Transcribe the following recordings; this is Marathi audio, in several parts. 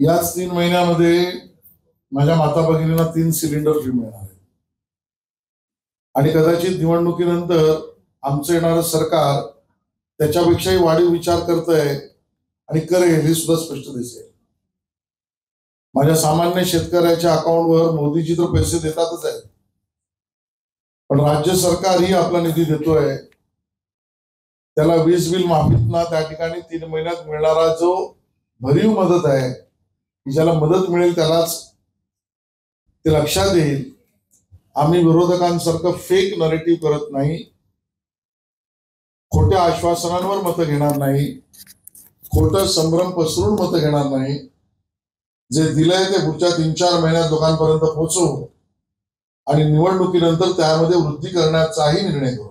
याच 3 महिन्यामध्ये माझ्या माता भगिनींना 3 सिलेंडर फ्री मिळणार आहे आणि कदाचित निवडणुकीनंतर आमचं येणारं सरकार त्याच्यापेक्षाही वाढीव विचार करतंय आणि करेल हे सुद्धा स्पष्ट दिसेल। माझ्या सामान्य शेतकऱ्याच्या अकाउंटवर मोदीजी तर पैसे देतातच आहेत, पण राज्य सरकार ही आपला निधी देतोय, त्याला वीज बिल माफीतना त्या ठिकाणी 3 महिन्यात मिळणारा जो भरीव मदत आहे, ज्याला मदत मिळेल त्यालाच ते लक्षात येईल। आम्ही विरोधकांसारखं फेक नरेटिव्ह करत नाही, खोट्या आश्वासनांवर मतं घेणार नाही, खोटं संभ्रम पसरून मतं घेणार नाही। जे दिलंय ते पुढच्या 3-4 महिन्यात लोकांपर्यंत पोहोचवू आणि निवडणुकीनंतर त्यामध्ये वृद्धी करण्याचाही निर्णय करू।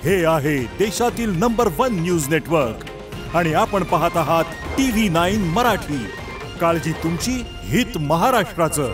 हे आहे देशातील नंबर 1 न्यूज नेटवर्क आणि आपण पाहत आहात TV9 मराठी। काळजी तुमची, हित महाराष्ट्राचं।